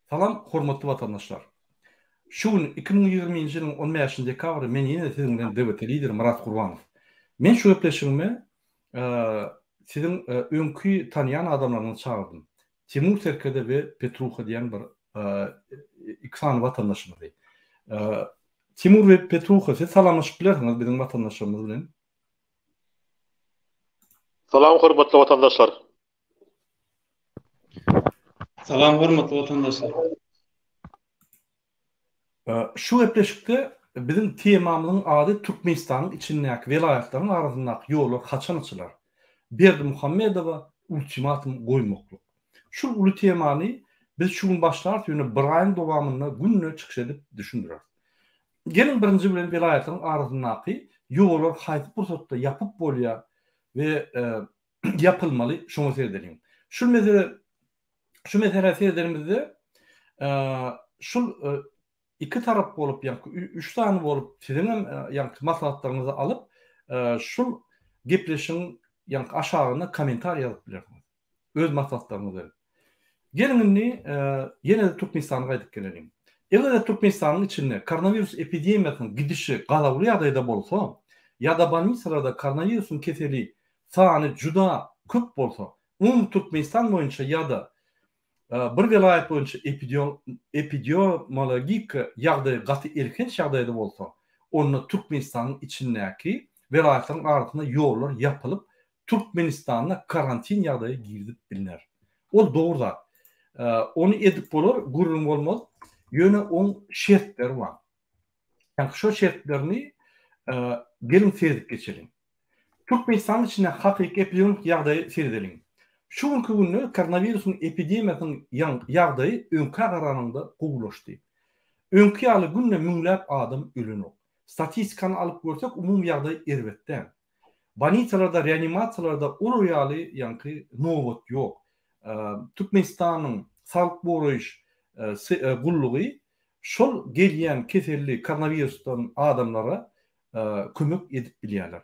Salam, hormatly vatandaşlar. Şu gün 2020 yılın 15 dekabry men ýene sizin bilen döwlet lider Murat Gurbanow. Men şu gepleşigime sizin öňkü tanıyan adamlaryny çağırdym. Timur Serkede we Petruha diýen bir iki sany vatandaşymyz. Timur we Petruha, siz salamlaşyp bilersiňiz bizim vatandaşlarymyz bilen. Salam hormatly vatandaşlar. Salam hormatly vatandaşlar. Şu gepleşikde bizim temamyzyň ady Türkmenistanyň içindäki welaýatlaryň arasyndaky ýollar haçan açylar. Berdimuhammedowa ultimatum goýmakluk. Şu uly temany biz şu gün başlar ýöne bir aýyň dowamynda günne çykyş edip düşündirer. Gelin birinji bilen welaýatlaryň arasyndaky ýollar haýsy pursatda ýapyp bolýar we yapılmaly şoňa serdelim. Şu mesele serdelimizde şu iki tarap bolup ýa-da üç tane bolup sizin ýa-da maslahatlaryňyzy alyp şu gepleşiň ýa-da aşagyna komentar ýazyp bilersiňiz. Öz maslahatlaryňyzy. Gelini ýene Türkmenistana gaýdyp gelelim. Eger Türkmenistanyň içinde koronavirus epidemiýasynyň gidişi galawly ýagdaýda bolsa, ýa-da Banisalarda koronavirusyň keseli sany juda köp bolsa, Türkmenistan boýunça ýa-da bir welaýat boýunça epidemiologik ýagdaý gaty erken ýagdaýda bolsa, onu Türkmenistanyň içindäki welaýatlaryň arasynda ýollar ýapylyp, Türkmenistana karantin ýagdaýy girdip bilinär. Ol dogry. Onu edip bolar, gurrun bolmaz. Ýöne on şertler bar. Yani şu şertlerini gelin serdip geçelim. Türkmenistanyň içinde hakyky epidemiologik ýagdaýy serdelim. Şu günkü günü koronavirusyň epidemiýasynyň ýagdaýy öňkü garanyňda gowulaşdy. Öňkü ýaly günne müňläp adam ölenok. Statistikany alyp görsek umum ýagdaý erbetden. Banisalarda, reanimasiýalarda ulu ýaly ýa-ni nowat ýok. Türkmenistanyň sağlyk boraýyş gullugy şol gelýän keselli koronavirusdan adamlara kömek edip bilýärler.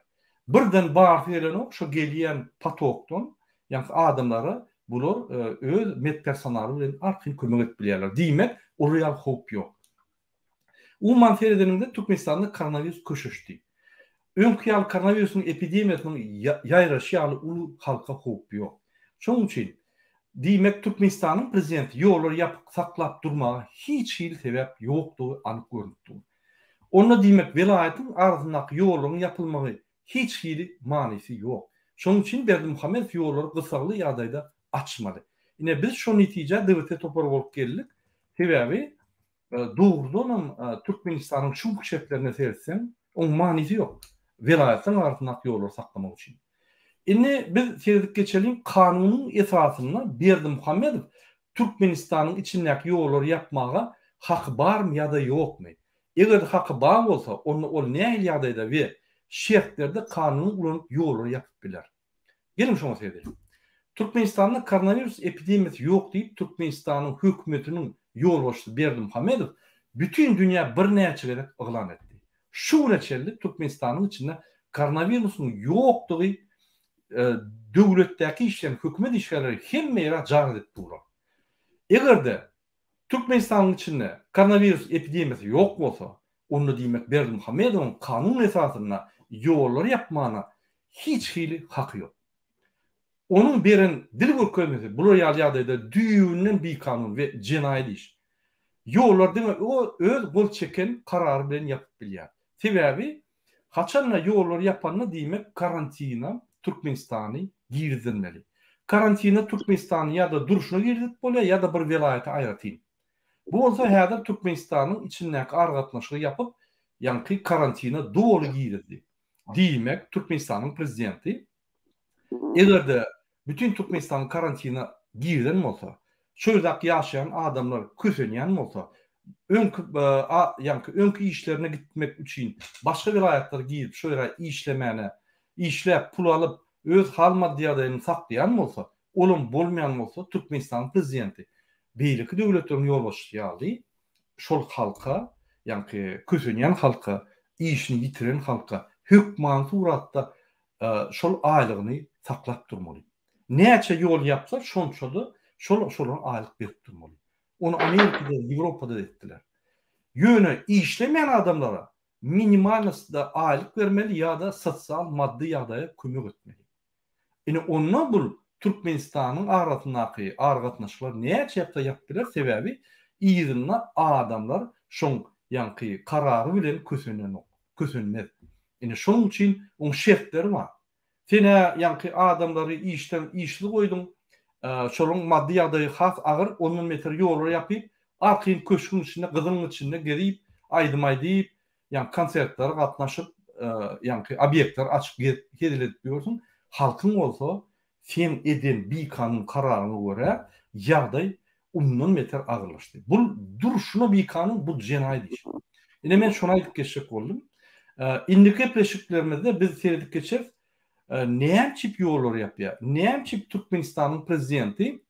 Birden bar felenok şo gelýän patogdan ýa-ni adamlara bular öz medpersonali bilen arky kömek edip bilýärler. Diýmek, ol hop ýok. Umman fereninde Türkmenistanda koronavirus köşeşdi. Öňkü ýaly koronavirusyň epidemiýasynyň ýaýraşy ýaly uly halka hop ýok. Şonuň üçin diýmek Türkmenistanyň prezidenti ýollar ýapyp saklap durmaga hiç hili sebäp ýokdugy anyk görünipdi. Onda diýmek welaýatyň arasyndaky ýollaryň ýapylmagy hiç hili manysy ýok. Şonuň üçin Berdimuhammedow ýollary gysgaly ýagdaýda açmaly. Ine biz şo netije döwlete topar bolup geldik. Sebäbi dogrudan Türkmenistanyň şu şertlerine sersen, on manysy ýok. Welaýatyň arasyndaky ýolları saklamak üçin. Ine biz serdip geçelim, kanunyň esasyna Berdimuhammedow Türkmenistanyň içindäki ýolları ýapmaga haky barmy ýa-da ýokmy? Eger haky bar bolsa, onu ol näme ýagdaýda we şertlerde kanuny ulanyp ýolları ýapyp biler. Gelin şoňa serdelim. Türkmenistanda koronavirus epidemiýasy ýok diýip Türkmenistanyň hökümetiniň ýolbaşçysy Berdimuhammedow bütün dünýä bir näçe gerek oglan etdi. Şu reçelli Türkmenistanyň içinde koronavirusyň ýokdugy döwletdäki işlerin, hökümet işleri hemme ýere jar edip durar. Egerde Türkmenistanyň içinde koronavirus epidemiýasy ýok bolsa, onu diýmek Berdimuhammedowyň kanun esasyna ýollar ýapmagyna hiç hili haky ýok. Onun beren dil görkezmesi, bular ýagdaýda düýünden bir kanun we jenaýat iş. Ýollar demek o öz gol çeken karary bilen ýapyp bilýär. Sebäbi haçanla ýollar ýapanyna diýmek karantina Türkmenistany girdinmeli. Karantina Türkmenistany ýa-da duruşuna girdip bolýar ýa-da bir welaýata aýratyn. Bu bolsa häzir Türkmenistanyň içindäki argatnaşygy ýapyp, ýa-ni karantina dogry girdi. Diýmek Türkmenistanyň prezidenti egerde bütün Türkmenistanyň karantina girden bolsa, şöýdak ýaşaýan adamlar kösenýän bolsa, öňkü işlerine gitmek üçin başga welaýatlara gidip şöýra işlemene, işläp pul alyp öz hal maddiýatyny saklaýan bolsa, olum bolmaýan bolsa Türkmenistanyň prezidenti beýleki döwletleriň ýolbaşçysy ýaly şol halka, ýa-ni kösenýän halka, işini ýitiren halka hökman suratda şol aýlygyny saklap durmaly. Näçe ýol ýapsa şonçaly şol aýlyk berip durmaly. Onu Amerika'da, Avrupa'da ettiler. Yönü işlemeyen adamlara minimal da aylık vermeli ya da sosyal maddi yardaya kömek etmeli. Yani onunla bu Türkmenistan'ın aratındaki argatnaşlar näçe çepde yaptılar sebebi ýerinde adamlar şoň ýanky karary bilen kösünmez. Yani şoň üçin on şertleri var. Sene ýanky adamlary işli goýdun, şolaryň maddi ýagdaýy has agyr 10 metr ýollar ýapyp, arkyň köşkün içinde, gyzyň içinde gerip, aýdyp, ýani konsertlere gatnaşyp, ýanky obyektler açyp gedilet diýorsun. Halkın olsa sen eden bir kanun kararına göre ýagdaý 10 metr agyrlaşdy. Bu duruşuna bir kanun bu jenayet iş. Ine men şuna aýdyp geçek boldum. Indiki epeşiklerimizde biz seyredip geçer. Näçip ýollar ýapýar? Näçip Türkmenistanyň prezidenti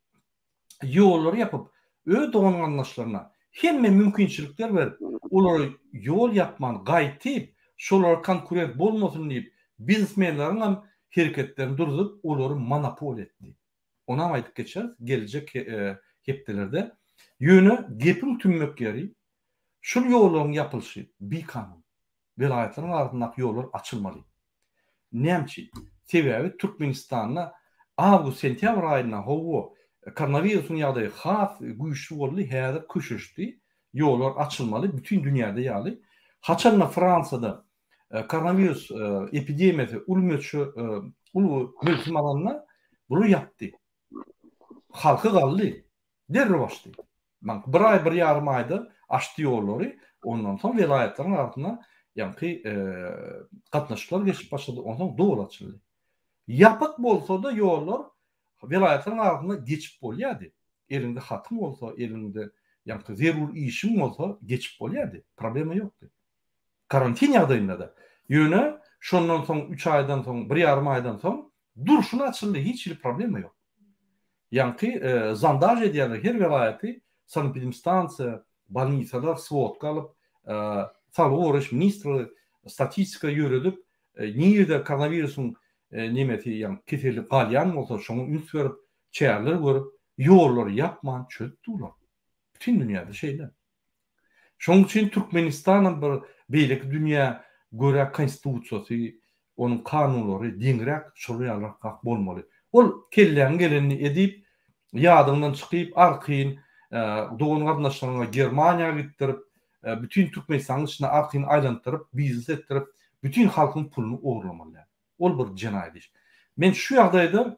ýollar ýapyp öz doganlaşlaryna hemme mümkinçilikler berip, olary ýol ýapman gaýtyp, şolar konkurent bolmasyn diýip biznesmenleriň hem hereketlerini durdurup olary monopol etdi. Ona aýdyp geçer, gelecek hepdelerde ýöne gepin tümmek ýeri şu ýolaryň ýapylşy bir kanun. Vilayatyň ardynak ýollar açylmaly. Näçi? Sebebi Türkmenistanyna awgust sentyabr aýyna howo koronawirusyň ýagdaýy has güýçli boldy, häzir köşüşdi. Ýollar açylmaly, bütün dünýäde ýaly. Haçanla Fransada koronavirus epidemiyası ulu mülkim alanına bunu yaptı. Halkı kaldı. Derri başladı. Bir ay, bir yarım ayda açtı yolları. Ondan sonra velayetlerin ardına yani katnaşıklar geçip başladı. Ondan sonra doğru açıldı. Yapık bolsa da yollar velayetlerin ardına geçip bolyadı. Elinde hatım olsa, elinde yani zerur işim olsa geçip bolyadı. Problemi yoktu. Karantin ýagdaýynda da ýöne şondan soň 3 aýdan soň, 1,5 aýdan soň duruşuna açyldy, hiç bir problemi ýok. Ýani zandaj edýärler her welaýaty, sanepidemstansiýa, bolnitsalar swodka alyp, Sağlyk Uğraş ministri statistika ýöredip, näde koronawirusyň nemeti ýani kesellik galýan bolsa, şoňa üns berip, çäýerler görüp, ýollar ýapman çökdiler. Bütün dünýäde şeýler. Şoň üçin Türkmenistanyň bir beýleki dünýä göre konstitusiýasy, onuň kanunlary diňrek şolýarlak bolmaly. Ol kelleňi edip, ýadyndan çykyp, arkyn dogan gatnaşyklaryna Germaniýa gitdirip, bütün Türkmenistanyň içine arkyn aýlantyryp, biznes etdirip, bütün halkyň pulunu oğurlamaly. Ol bir jenayet iş. Men şu ýagdaýda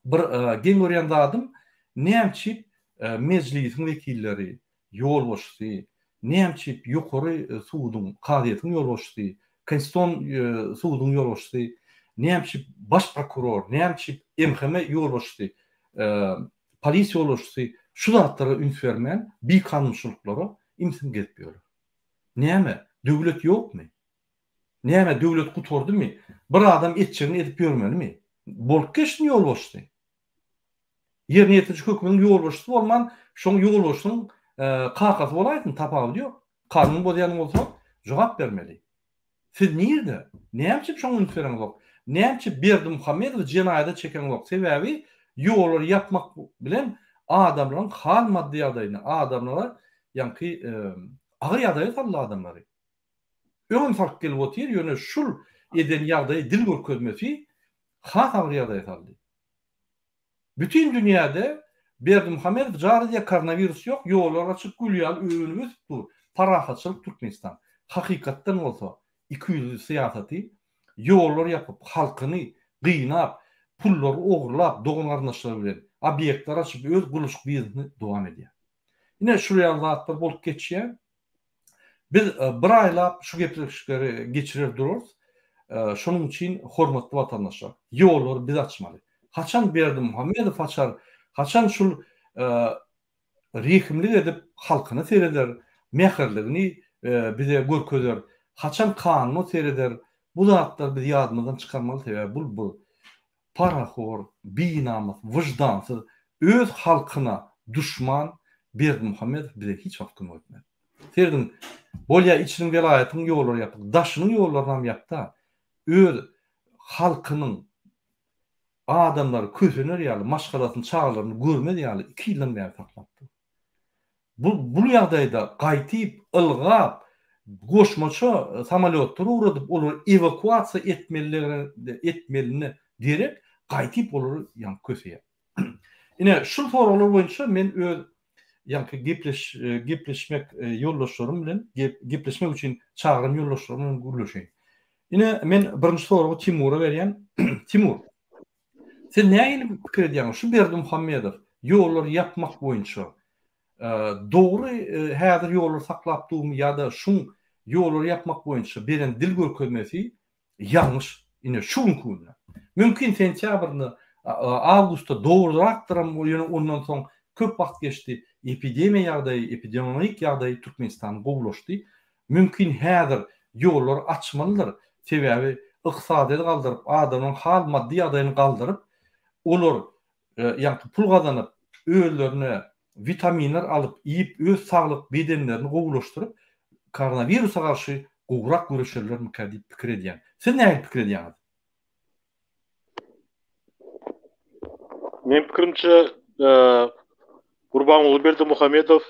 bir geň görýän adam näçip meclisiň wekilleri, ýol başçysy, näçip ýokary suwdyň kadyýatyň ýol başçysy, Konstitusiýon suwdyň ýol başçysy, näçip baş prokuror, näçip MHM ýol başçysy, polisiýa ýol başçysy şu zatlara üns bermän bir kanunçylyklara imsin getipýärler. Näme? Döwlet ýokmy? Näme döwlet guturdymy? Bir adam etçegini edip ýörmelimi? Bolup geçdi ýol başçysy. Ýerine ýetirjek hökümetiň ýol başçysy bolman, şoň ýol başçysynyň kakasy bolaýdyn, tapagy ýok. Kanun bolýan bolsa jogap bermeli. Siz näde? Näçip şoň üns bereňiz ýok? Näçip Berdimuhammedow jenaýda çeken ýok? Sebebi ýollar ýapmak bilen adamlaryň hal maddi ýagdaýyna, adamlara ýanky agyr ýagdaýa saldy adamlary. Öňün fark gelip otyr, ýöne şul eden ýagdaýy dil görkezmesi has agyr ýagdaýa saldy. Bütün dünýäde Berdimuhammedow jardy koronavirus ýok, ýollar açyk gülýär, öňümüz bu. Parahatçylyk Türkmenistan. Hakykatdan bolsa 200 syýasaty ýollar ýapyp, halkyny gynap, pullar ogurlap, dogan garnaşlar bilen obyektler açyp öz guluşuk biznesini dowam edýär. Ine şu ýagdaýlar bolup geçýär. Biz bir aýlap şu gepleşikleri geçirer dururuz. Şonuň üçin hormatly watandaşlar, ýollar biz açmaly. Haçan Berdimuhammedow açar, haçan şul rehimlik edip halkyny seyreder, meherligini bize görkezer, haçan kanuny seyreder. Bu zatlar biz ýadymyzdan çykarmaly sebäbi bu parahor, binamyz, wyjdansyz öz halkyna düşman Berdimuhammedow bize hiç wagt görmedi. Serdin bolýa içiniň welaýatyň ýollary ýapyp, daşynyň ýollaryny ýapda öz halkynyň adamlar kösüner ýaly maşgalatyny çağlaryny görmedi ýaly 2 ýyldan bäri saklapdy. Bu ýagdaýda gaýtyp, ılgap, goşmaça samolyotlara uradyp olar evakuasiýa etmelini direk gaýtyp olar ýa köseýär. Ine şu soralar boýunça men öz gepleşmek ýollaşlarym bilen gepleşmek üçin çağırym ýollaşlarym gürleşeýin. Ine men birinji soragy Timura berýän. Timur, sen näme pikir edýäň? Şu Berdimuhammedow ýollar ýapmak boýunça dogry häzir ýollar saklap durmy ýa-da şu ýollar ýapmak boýunça beren dil görkezmesi ýalňyş. Ine şu günä. Mümkin sentýabrny awgustda dogrurakdyram ondan soň köp wagt geçdi. Epidemiya ýagdaýy, epidemiologik ýagdaýy Türkmenistany gowlaşdy. Mümkin häzir ýollar açmalydyr. Sebäbi ykdysadyny galdyryp, adamyň hal maddi ýagdaýyny galdyryp, olar ýa-da pul gazanyp, öýlerine vitaminler alyp, ýyp öz saglyk bedenlerini gowlaşdyryp, koronawirusa garşy gowrak görüşerler mükadip pikir edýän. Sen näme pikir edýäň? Men pikirimçe Gurbanuly Berdimuhammedow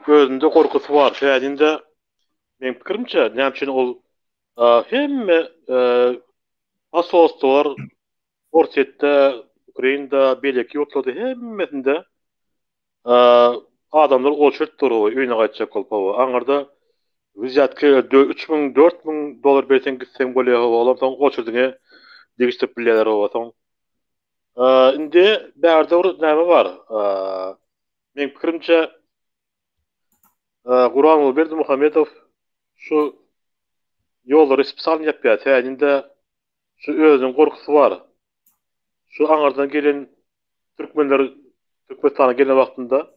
özünde korkusy bar. Şäherinde men pikirimçe näme ol hemme asoslar Orsetde, Ukrainada, belki ýurtlarda hemmesinde adamlar olşurt duruyor, öýüne gaýtjak bolýar. Aňarda wizatke $3000-4000 bersen gitsen bolýar, olam soň olşurdyňa degişdirip bilýärler owasoň. Indi bärde näme bar? Men pikirimçe Gurbanuly Berdimuhammedow şu ýolları spesial ýapýar. Şäherinde şu özüň gorkusy bar. Şu aňardan gelen türkmenler Türkmenistana gelen wagtynda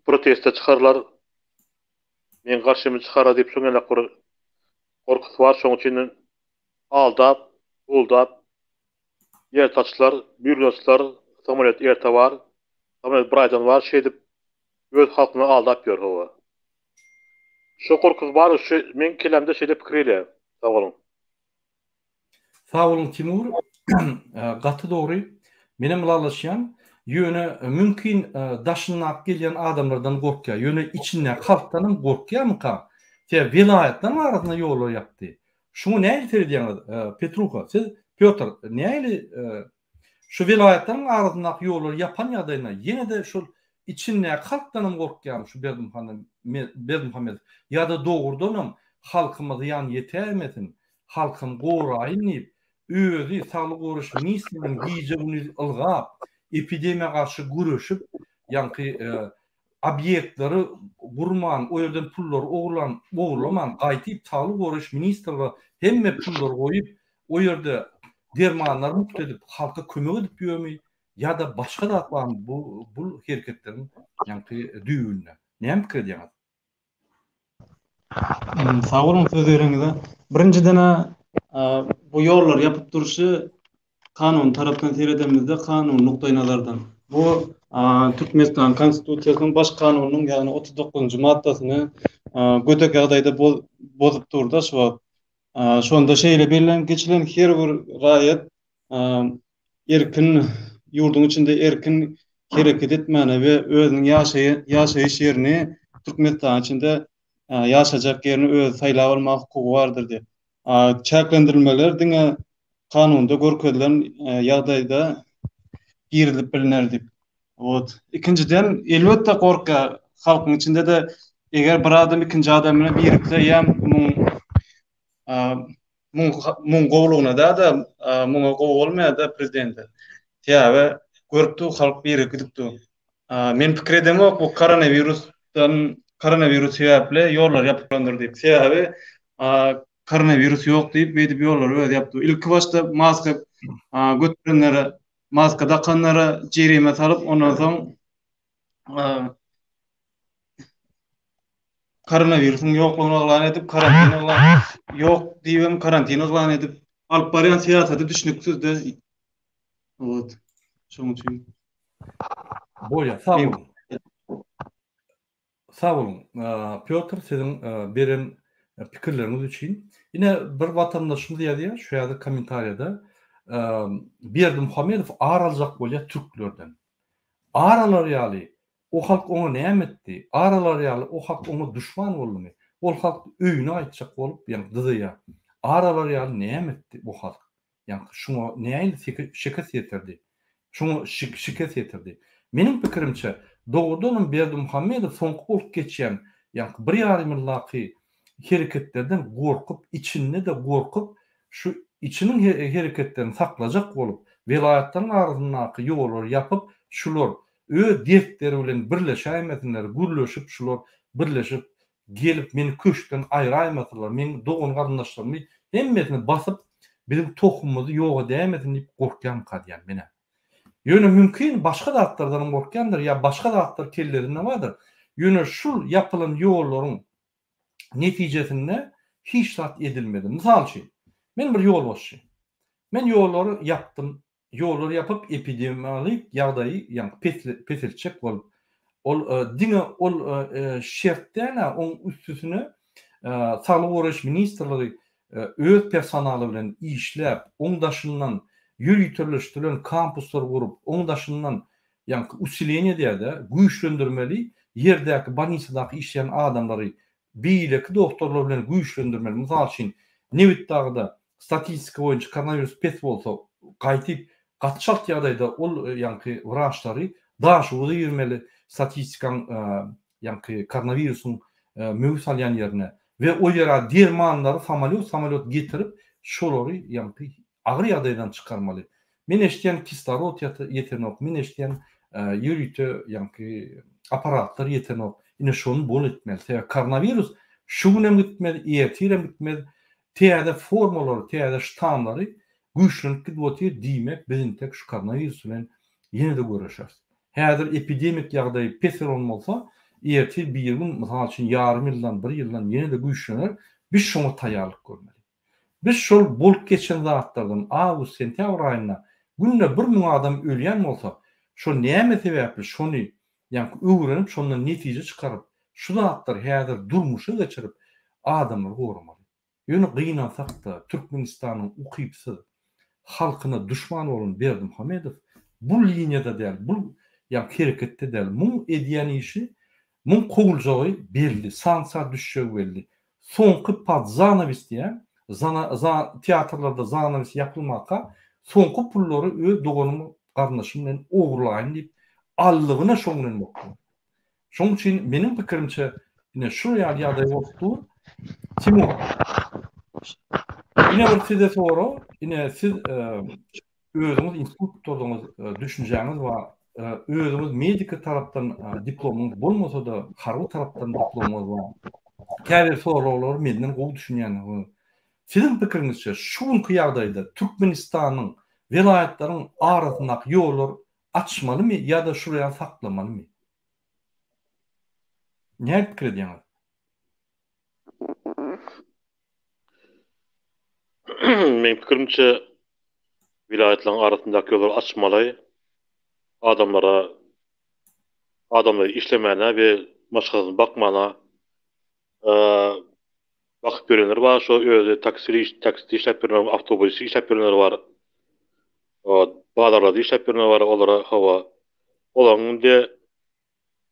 proteste çıkarlar. Men garşymy çıkara diýip şoňa gorkusy bar. Şoň üçin aldap, buldap ýer taçlar, bürlösler, samolyot ýerde bar. Samolyot braýdan bar, şeýdip öz halkyny aldap ýörýär. Şu gorkusy bar, şu men kelemde şeýle pikir edýär. Sag bolun. Sağ olun Timur. Gatı doğru. Menem laşýan ýöne mümkin daşynak gelýän adamlardan gorkýar. Ýöne içinde halkdan gorkýarmyka? Te vilayetden arasynda ýollar ýapdy. Şunu näme edýän Petruha? Siz Piotr, näme şu vilayetden arasynda ýollar ýapan ýagdaýyna ýene de şu içinde halkdan gorkýar şu Berdimuhammedow ýa-da dogrudan halkymyzy ýan ýetermesin. Halkym goraýyp özü saglyk goruş ministriniň giýjegini ılgap, epidemiýa garşy güreşip, ýa-ni obyektleri gurman, o ýerden pullar oğurlaman, gaýtyp saglyk goruş ministrleri hemme pullar goýup, o ýerde dermanlar mukta edip, halka kömek edip ýörmi, ýa-da başga da bu hereketleriň ýa-ni düýünde. Näme pikir edýäňiz? Sağ olun sözleriňizde. Birinciden bu ýollar ýapyp duruşy kanun tarapdan seyredemizde kanun nukta nazardan. Bu Türkmenistan konstitusiýasynyň baş kanunynyň ýagny 39-njy maddasyny götek ýagdaýda bozup durdy. Şonda şeýle berilen geçilen her bir raýat erkin ýurduň içinde erkin hereket etmäne we özüniň ýaşaýyş ýerini Türkmenistan içinde ýaşajak ýerini öz saýlap almak hukugy bardyr diýip. Çäklendirilmeler diňe kanunda görkezlen ýagdaýda girilip bilinär diýip. Ikinciden elbetde gorka halkyň içinde de eger bir adam ikinji adamyna birikse ýa muň gowlugyna da muňa gow bolmaýar da prezidente. Täze görüpdi halk birikipdi. Men pikir edem bu koronavirus sebäpli ýollar ýapylandyr diýip. Sebäbi koronavirus ýok diýip beýdip ýollar öz ýapdy. Ilki başda maska götürenlere, maska takanlara jerime salyp, ondan soň koronavirusyň ýoklugyny elan edip, karantin elan edip, alyp barýan siýasaty düşnüksiz-de. Şoň üçin. Boýa, sağ olun. Piotr, sizin beren pikirleriniz üçin. Yine bir vatandaşymyz ýazýar, şu ýerde kommentariýada Berdimuhammedow ar aljak bolýar türklerden. Aralar ýaly O halk ona näme etdi? Aralar ýaly o halk ona düşman boldymy? Ol halk öýüne aýtjak bolup, ýani dyzýa. Aralar ýaly näme etdi bu halk? Ýani şuňa näme şeket ýetirdi? Şuňa şeket ýetirdi. Meniň pikirimçe, dogrudan Berdimuhammedow soňky bolup geçýän, ýani bir ýarym ýyllyky hereketlerden gorkup, içinde de gorkup, şu içinin hereketlerini saklajak bolup, vilayatlaryň arasyndaky ýollar ýapyp, şular öz dertleri bilen birleşäýmesinler, gürleşip şular birleşip gelip meni köşkden aýraýmasylar, meni dogan garyndaşlarymı hemmesini basyp bizim tohumumuzy ýoga dämesin diýip gorkýan kadýan mene. Ýöne mümkin başga zatlardan gorkýandyr ýa başga zatlar kellerinde bardyr. Ýöne şul ýapylan ýollaryň netijesinde hiç zat edilmedi. Misal üçin, men bir ýol başçy. Men ýollary yapdym. Ýolları yapıp epidemiologik ýagdaýy ýani pesilçek bolup ol diňe ol şertlerle on üstüsüne Sağlyk Goraýyş ministrligi öz personaly bilen işläp, oňdaşyndan ýürütürleşdirilen kampuslar gurup, oňdaşyndan ýani usileniýe diýerde güýçlendirmeli, ýerdäki banysadaky işleýän adamlary beýleki doktorlar bilen güýçlendirmeli. Misal üçin, Newitdagda statistika boýunça koronavirus pes bolsa, gaýtyp gatşalt ýagdaýda ol ýani wraçlary daşuwdy ýermeli statistikaň ýani koronavirusyň möhür salýan ýerine we o ýere dermanlary samolyot getirip şolary ýani agyr ýagdaýdan çykarmaly. Men eşitýän kislorod ýeternok, men eşitýän ýürütü ýani aparatlar ýeternok. Ine şonu bol etmeli. Koronavirus şu günem gitmedi, ertirem gitmedi. Täze formalary, täze ştamlary güýçlenip gidýär diýmek bizim tek şu koronavirus bilen ýene de görüşýäs. Häzir epidemik ýagdaý pesir bolmasa, ertir bir ýyl, mysal üçin ýarym ýyldan, bir ýyldan ýene de güýçlenir. Biz şoňa taýýarlyk görmeli. Biz şol bolup geçen zatlardan awgust, sentýabr aýyna günde 1000 adam ölýän bolsa, şo näme sebäpli şonu ýani öwrenip şondan netije çykaryp, şu zatlar häzir durmuşa geçirip adamlar goramaly. Ýöne gynansak da Türkmenistanyň ukypsy halkyna düşman bolan Berdimuhammedow bu liniýada däl, bu ýa hereketde däl. Muň edýän işi, muň koguljagy belli, sansa düşjegi belli. Soňky zanawis diýen, teatrlarda zanawis ýapylmaka, soňky pullary öz doganymy garnaşym bilen ogurlaýyn diýip allygyna şoňdan bokdy. Şoň üçin meniň pikirimçe ine şu ýagdaý bolupdy. Timur, ine bir size soru, ine siz özüňiz institut tutduğunuz düşünjäňiz we özüňiz medika tarapdan diplomuňyz bolmasa da harby tarapdan diplomuňyz bar. Käbir sorular menden gowy düşünýän. Sizin pikiriňizçe şuňky ýagdaýda Türkmenistanyň vilayatlaryň arasyndaky ýollar açmalymy ýa-da şuraya saklamalymy? Näme pikir edýäňiz? Men pikirimçe vilayatlaryň arasyndaky ýollar açmaly, adamlara işlemene we başgasyna bakmana wagt berenler bar, şo özü taksi işläp beren, awtobus işläp berenler bar. Bazarlarda işläp berenler bar, olara hawa. Olaryň de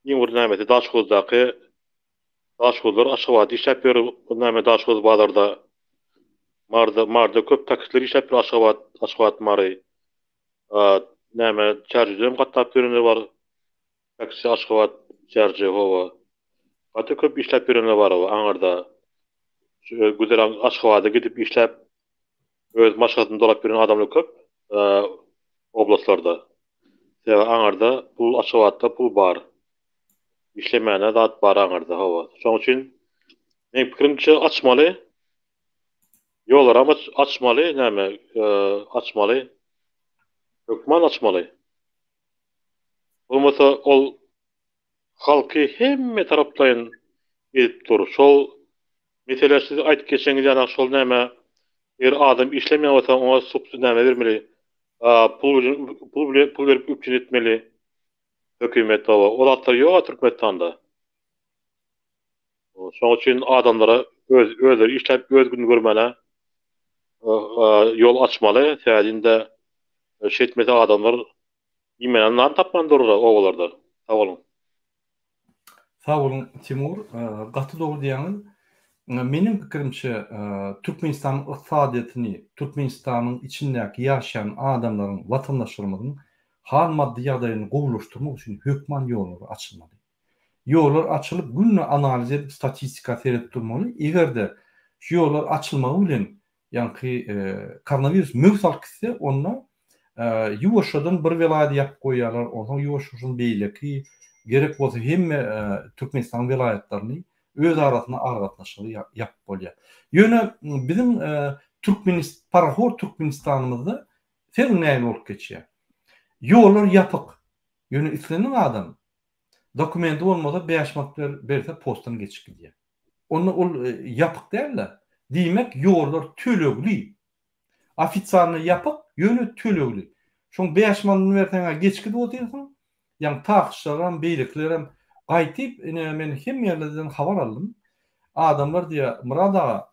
ýeňir nämeti daşgozdaky daşgozlar aşgabat işläp berer, näme daşgoz bazarda marda köp taksiler işläp berer, aşgabat mary. Näme çarjydym gatap berenler bar. Taksi aşgabat çarjy hawa. Hatta köp işläp berenler bar aňarda. Güzel aşgabata gidip işläp öz maşgatyny dolap beren adamlar köp oblastlarda. Täze aňarda pul aşgabatda pul bar. İşlemene zat bar aňarda hawa. Şoň üçin men pikirimçe açmaly. Ýollar ama açmaly, näme açmaly. Hökman açmaly. Bolmasa ol halky hemme tarapdan edip dur. Şol meselesi aýtyp geçen ýa şol näme adam işlemeýän bolsa ona subsidiýa bermeli. Pul berip üpçün etmeli. Hökümet hawa. Olatlar ýok Türkmenistanda. Şoň üçin adamlara özleri işläp öz günü görmeli. Yol açmaly. Täzinde şetmede adamlar ýemelen nan tapmandyr owalarda. Sag bolun. Sağ olun Timur. Gatı doğru diýäňiz. Menin pikirimçe Türkmenistan'ın iqtisadiyetini, Türkmenistan'ın içindäki ýaşayan adamlaryň, watandaşlarymyzyň hal maddi ýagdaýyny gowulaşdyrmak üçin hökman ýollar açylmaly. Ýollar açylyp günni analiz edip statistika teretip durmaly. Egerde şu ýollar açylmagy bilen ýa-ni koronavirus möhsal kisse onda ýuwaşadan bir welaýat ýap goýýarlar. Onda ýuwaşasyň beýleki gerek bolsa hemme Türkmenistan welaýatlaryny öz arasyna argatnaşygy ýap bolýar. Ýöne bizim Parahor Türkmenistanymyzda sen näme bolup geçýär? Ýollar ýapyk. Ýöne islenen adam dokumenti bolmasa 5 manat berse postdan geçip gidýär. Onu ol ýapyk däller. Diýmek ýollar tölegli. Ofitsialny ýapyk, ýöne tölegli. Şoň 5 manat berseňe geçip gidýärsiň. Yani taşçılarım, beyliklerim qaytip, men hem yerlerden habar aldım. Adamlar diye Murada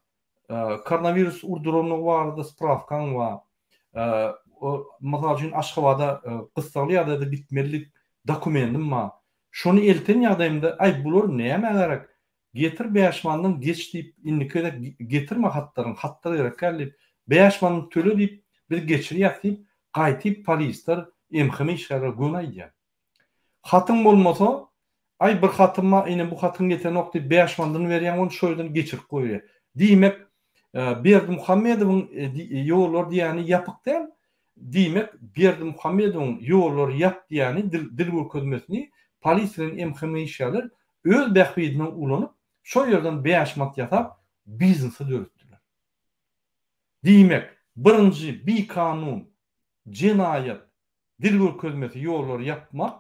koronavirus urdurunu vardı, spravkan var. Mesela için Aşkabada kıstalı ya da bitmelilik dokumentim var. Şunu elten ýagdaýymda ay bular näme gerek? Getir beýaşmandan geç diýip indikede getirme hatları gerek gelip beýaşmandan töle diýip bir geçirýär diýip qaytyp polisler emhime işgärler gönaýdýar. Hatın bolmasa ay bir hatynma ine bu hatyn geten okdy 5 mandan berýän onu şoýdan geçirip goýýar. Diýmek Berdi Muhammedowyň ýollar diýäni ýapyk däl. Diýmek Berdi Muhammedowyň ýollar ýap diýäni dil görkezmesini polisiýanyň emhime işgärler öz bähwidinden ulanyp şo ýerden 5 manat ýatap biznesi döretdiler. Diýmek birinji bir kanun cinayet dil görkezmesi ýollar ýapmak.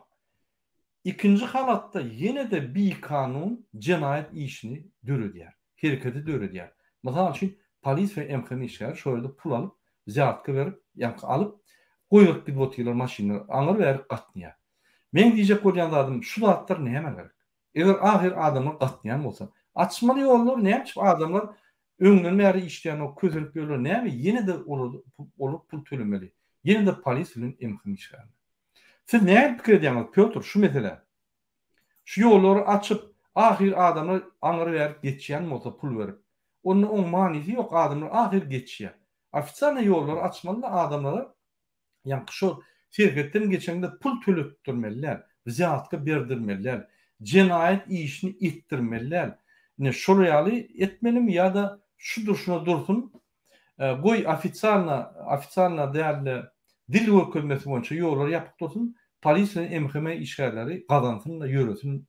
İkinci halatda yine de bir kanun cinayet işini döredýär. Herketi döredýär. Mesela için polis ve emhine işgär şöyle pul alıp, ziyaretka verip, yankı alıp, koyup bir botylar maşinler aňyr berip gatnaýar. Men diýjek bolýan adam şu zatlar näme gerek? Eger ahir adamlar gatnaýan bolsa, açmaly ýollar näme adamlar öňden bäri işleýän o közülüp ýollar näme yine de olup pul tölemeli. Yine de polis bilen emhine işgär. Siz näme pikir edýäňiz Piotr şu mesele? Şu ýolları açyp ahir adamlar aňyr berip geçýän bolsa pul berip. Onun manisi ýok, adamlar ahir geçýär. Ofitsialny ýolları açmaly adamlara ýa-ni şu şirketden geçende pul töletdirmeliler, ziyaretka berdirmeliler, cinayet işini etdirmeliler. Ne şuryaly etmelimi ya da şudur şuna dursun. Goý ofitsialna däli dil görkezmesi boýunça ýollar ýapyk dursun. Polisiýanyň emhime işgärleri gazansyn da ýöresin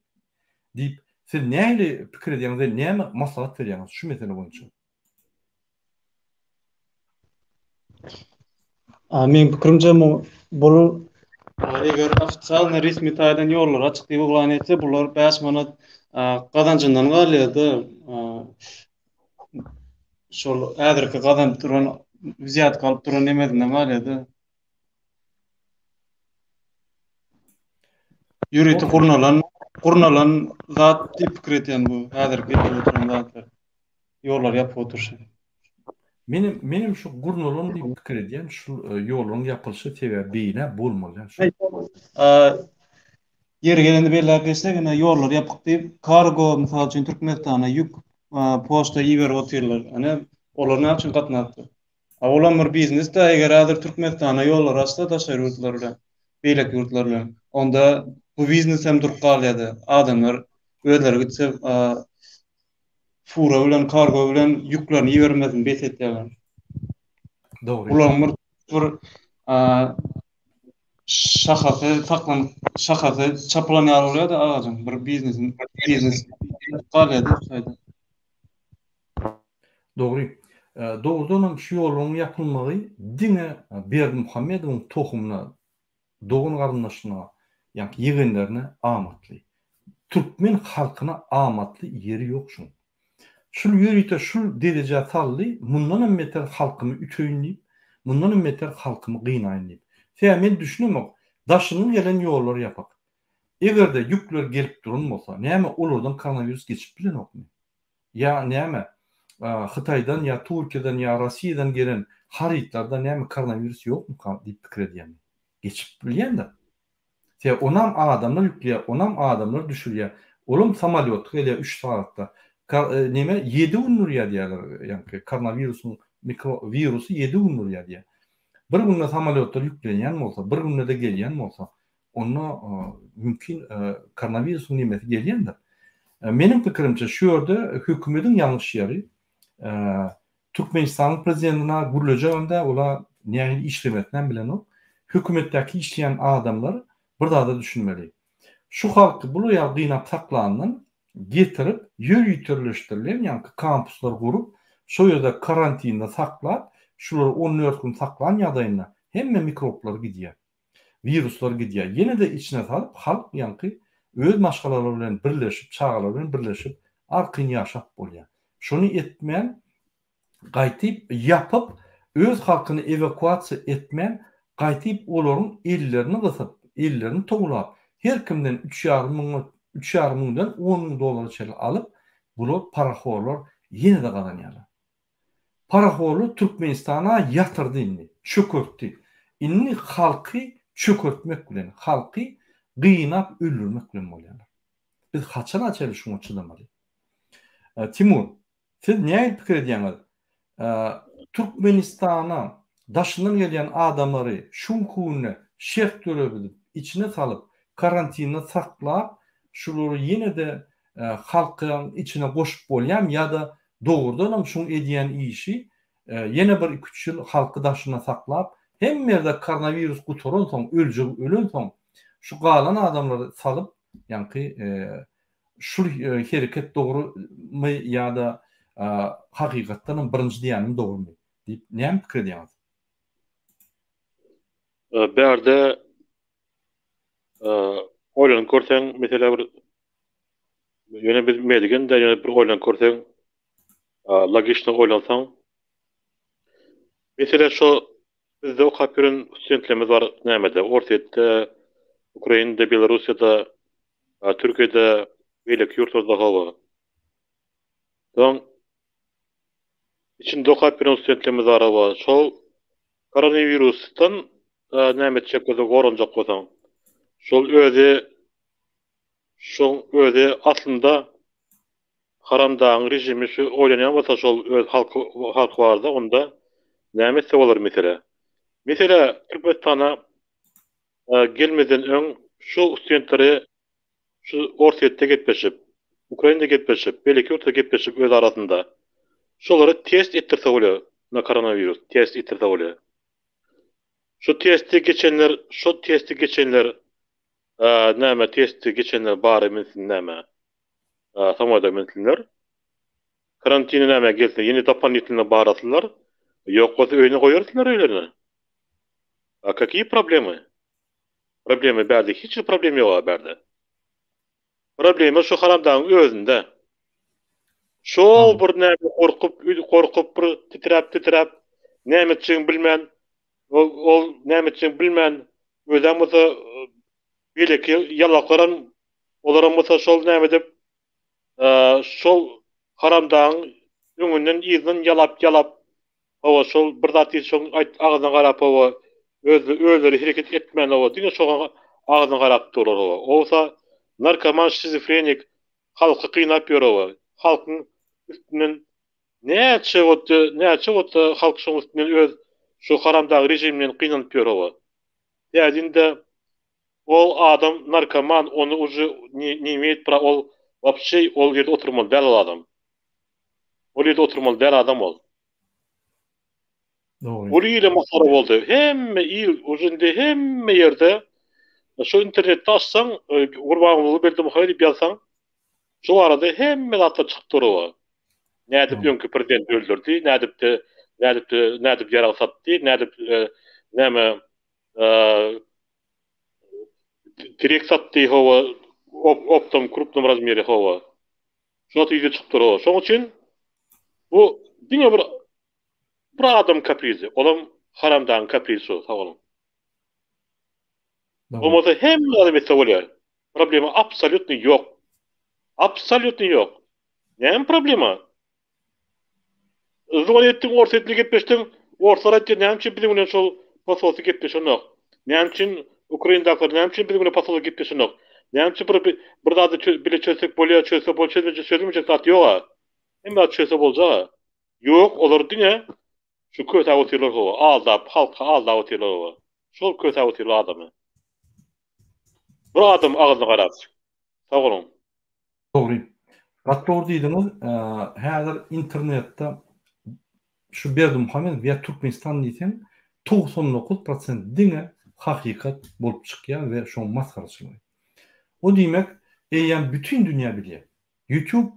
diýip siz näme pikir edýäňiz, näme maslahat berýäňiz şu mesele boýunça? Men pikirimçe bul eger ofitsialny resmi taýdan ýollar açyk diýip oglan etse bular 5 manat gazançyndan galýardy. Şol ädirki gazan turan ziýat kalyp turan nemedinden galýardy. Ýüreti gurnalan zat diýip pikir etýän bu häzirki oturan zatlar. Ýollar ýapyp oturşy. Menim şu gurnalan diýip pikir edýän şu ýolaryň ýapylşy sebäbi beýne bolmaly. Ýeri gelende belli geçsek ýollar ýapyk diýip kargo mysal üçin Türkmenistana ýük posta ýiberip oturýarlar. Olar näme üçin gatnaşdy? Olar bir biznesde eger häzir Türkmenistana ýollar açsa taşary ýurtlar bilen, beýlek ýurtlar bilen, onda bu biznes hem durup galýady. Adamlar özleri gitse fura bilen, kargo bilen ýüklerini ýibermezin besetýärler. Dogry. Ular bir şahasy çaplan ýarylýar-da ağaçyň bir biznes galýady. Dogry. Doğrudan şu ýolun ýapylmagy diňe Berdi Muhammedowyň tohumuna, doğun garyndaşyna, ýa-ni ýegenlerine amatly. Türkmen halkyna amatly ýeri ýok şuň. Şu ýörite şu derece tally, mundan emmeter halkymy ütöýünlip, mundan emmeter halkymy gynayýyp. Men düşünýärm, daşynyň gelen ýollar ýapak. Egerde ýükler gelip durun bolsa, näme olardan koronavirus geçip bilenokmy? Ya näme Hytaýdan ya Türkiýeden ya Rossiýadan gelen haritlarda näme koronavirus ýokmy diýip pikir edýän. Geçip bilýän-de. Onam adamlar ýükleýär, onam adamlar düşürýär. Olum samalyot hele 3 saatte. Neme 7 gün ya diýerler. Yani koronavirusun virusu 7 gün ya diýer. Bir günde samalyotlar yüklenýän bolsa, bir günde de gelýän bolsa, onu mümkin koronavirusun nimesi gelýändir. Menin pikirimçe şu ýerde hökümetin ýalňyş ýeri. Türkmenistan prezidentine gürlejeginde ola nähili işlemetinden bilen o hökümetdäki işleyen adamlar bir daha da düşünmeli. Şu halkı bu ýa gynap saklandan getirip ýürütürleşdirilen ýa kampuslar gurup şo ýerde karantinda saklap şular 14 gün saklan ýagdaýynda hemme mikroplar gidýär. Viruslar gidýär. Ýene de içine salyp halk ýanky öz maşgalalary bilen birleşip, çağalar bilen birleşip arkyň ýaşap bolýar. Şonu etmän gaýtyp ýapyp öz halkyny evakuasiýa etmän gaýtyp olaryň ellerini gysyp, ellerini toglap her kimden 3,5 miňden 10 miň dolar çeli alyp bular paraxorlar ýene de gazanýarlar. Paraxorlu Türkmenistana ýatyrdy indi, çökertdi. Indi halky çökertmek bilen, halky gynap öldürmek bilen bolýarlar. Biz haçan açaly şuňa çydamaly. Timur, siz näme pikir edýäňiz? Türkmenistana daşından gelýän adamlary şunkuny şert törebilip, içine salyp, karantinde saklap, şulary ýene de halkyň içine goşup bolýan ýa-da doğrudan şuň edýän işi ýene bir 2-3 ýyl halky daşyna saklap, hem ýerde koronavirus guturan soň, ölen soň şu galan adamlary salyp, ýanky şu hereket dogrumy ýa-da hakykatdan birinji diýenim dogrumy diýip näme pikir edýäňiz? Berde oýlan görseň, mesela bir ýöne bilmedigen de ýöne bir oýlan görseň, logişni oýlansaň, mesela şu bizde okap ýören studentlerimiz bar nämede, Orsetde, Ukrainada, Belarusiýada, Türkiýede, beýleki ýurtlarda hava. Soň içinde okap ýören studentlerimiz bar hava. Şol koronavirusdan näme etjek bolsa goranjak bolsaň, şol özi aslında haramdaň rejimi şu oýlanýan bolsa şol öz halky barda onda näme etse bolar mesela. Mesela Türkmenistana gelmeden öň şu studentleri şu Orsetde gitmeşip, Ukrainada gitmeşip, beýleki ýurtda gitmeşip öz arasynda şolary test etdirse bolýar, na koronavirus test etdirse bolýar. Şu testi geçenler näme testi geçenler bary mensin näme samoda mensinler. Karantini näme gelse ýene doполнительно barasynlar. Ýok bolsa öýüne goýarsylar öýlerini. A какие проблемы? Problemi berde hiç problem ýok berde. Problemi şu haramdaň özünde. Şol bir näme korkup bir titrap näme üçin bilmän, ol näme üçin bilmän, özüm bolsa beýleki ýalaklaran olaram bolsa şol näme dep şol haramdaň öňünden ýyzyn ýalap hawa şol bir zat şol ağzyna garap hawa özleri hereket etmän hawa diňe şol ağzyna garap durar hawa. Olsa narkoman, şizofrenik halky kynap ýör hawa. Halkyň üstünden näçe wagt halk şoň üstünden öz şu haramdaň rejiminden kynanyp ýör hawa. Ýa-da ol adam narkoman, onu уже не имеет права, ol вообще ol ýerde oturmaly däl adam. Ol ýerde oturmaly däl adam ol. Doğru. Bu ýyle masara boldy. Hemme ýyl ujunde hemme ýerde şu internetde açsaň, Gurbanuly Berdimuhamedow diýip ýazsaň, şu arada hemme zatda çykyp durýar. Nädip öňkü prezident öldürdi, nädip ýara satdy, nädip näme direkt satdy hawa, optom krupnom razmeri hawa. Şoňa ýygy çykyp durýar. Şoň üçin bu diňe bir adam kaprizi, olam haramdan kaprizi şu, sağ olun. Olmasa hemme adam etse bolýar. Problema absolutny ýok. Absolutny ýok. Näme problema? Zowal etdiň, Orsetde gitmeşdiň, ortalar etdi, näme üçin biziň bilen şol pasolsy gitmeşenok? Näme üçin Ukrainadakylar näme üçin biziň bilen pasolsy gitmeşenok? Näçe bir zady bile çözsek bolýar, çözse bolçy çözülmeyecek zat ýok. Hem çözse bolja. Ýok, olar diňe şu köte otirler o. Aldap, halka aldap otirler o. Şol köte otirler adamy. Bir adam ağzına garap. Sağ olun. Doğru. Doğru diýdiňiz. Häzir internetde şu Berdimuhammedov we Türkmenistan diýsen 99% diňe hakikat bolup çykýar we şoň maskaraçylyk. O diýmek, eýen bütün dünýä bilýär. YouTube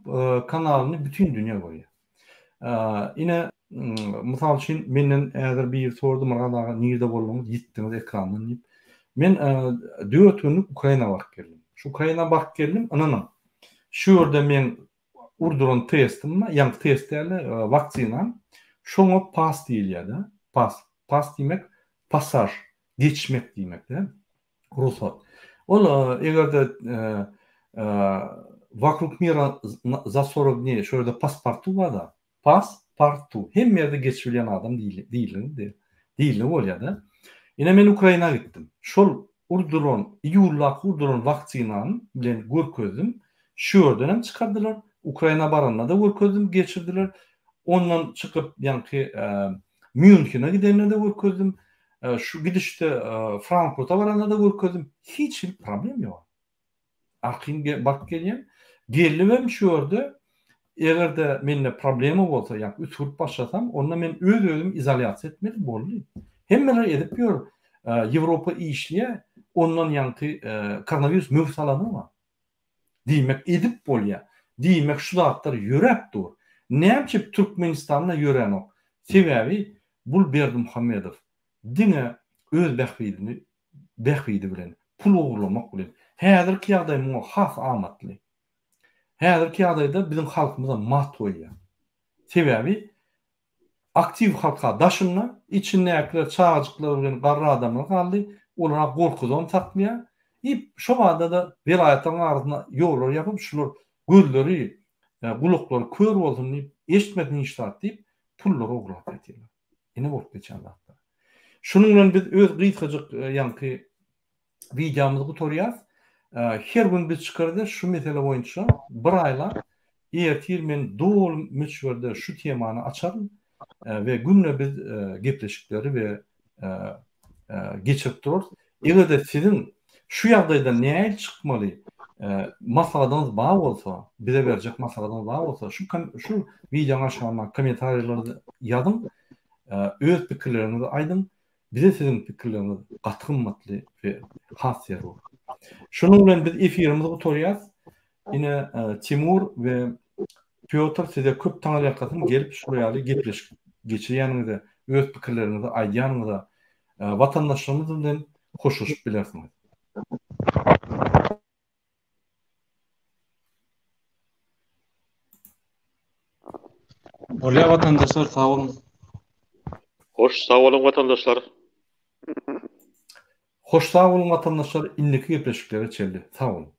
kanalyny bütün dünýä görýär. Ine mysal üçin menden äger bir sordum arada nirde bolmaňyz ýitdiňiz ekrandan diýip. Men 4 günlük Ukraina bak geldim. Şu Ukraina bak geldim ananam. Şu ýerde men urduran testim, ýa testlerle vaksinam. Şoňa pas diýilýär. Pas diýmek pasaj, geçmek diýmek. Ruhsat. Ol egerde вокруг mira za 40 dni şöyle pasportu var da. Pasportu. Hem yerde geçilen adam değil bolýar da. Ine men Ukraina gittim. Şol urduran, urduran vaksinanın bilen görkezdim. Şu ýerden çykardylar. Ukraina baranda da görkezdim, geçirdiler. Ondan çıkıp yankı München'e gidenler de görkezdim. Şu gidişte Frankfurt'a baranda da görkezdim. Hiç bir problem yok. Akın bak gelýän. Gelmem şu ýerde. Egerde menne problemi bolsa, ýa üsürüp başlasam, onda men özüm izolasiýa etmeli boldy. Hemmeler edip ýör. Ýewropa işliýe, ondan ýanky koronavirus möhsalanyma. Diýmek edip bolýar. Diýmek şu zatlar ýörep dur. Näçe Türkmenistanda ýören ok. Sebebi bul Berdimuhammedov diňe öz bähwidi bilen pul ogurlamak bilen häzirki ýagdaý muňa has amatly. Häzirki ýagdaýda bizim halkymyza mat bolýar. Sebebi aktiv halka daşynma, içindäkiler çağajyklar bilen garra adamlar galdy, olara gorkudan takmaya. Şo wagtda da vilayatyň ardyna ýollar ýapyp şular gözleri, guluklar kör bolsun diýip, eşitmediň işler diýip pullary oglap etýärler. Ene bolup geçen wagtda. Şunun bilen biz öz gyýtgyjyk ýanky videomyzdy gutorýar. Her gün biz çykardy şu mesele boýunça bir aýla ertir men dol müçberde şu temany açarym we günle biz gepleşikleri we geçip durur. Egerde sizin şu ýagdaýda näme çykmaly? Masaladan bağ bolsa, bize berjek masaladan bağ bolsa, şu videoň aşağına kommentariýlerde ýazın, öz pikirlerinizi aýdyn, bize sizin pikirleriniz gatgymmatly we has ýer bol. Şunun bilen biz efirimizi gutorýar. Ine Timur we Piotr size köp taňalýakatyn gelip şu ýaly gepleşip geçirýäniňizde, öz pikirlerinizi aýdýanyňyzda watandaşlarymyz bilen hoşlaşyp bilersiňiz. Bolýar vatandaşlar, sağ olun. Hoş, sağ olun vatandaşlar. Hoş sağ olun vatandaşlar, indiki gepleşiklere çeldi. Sağ olun.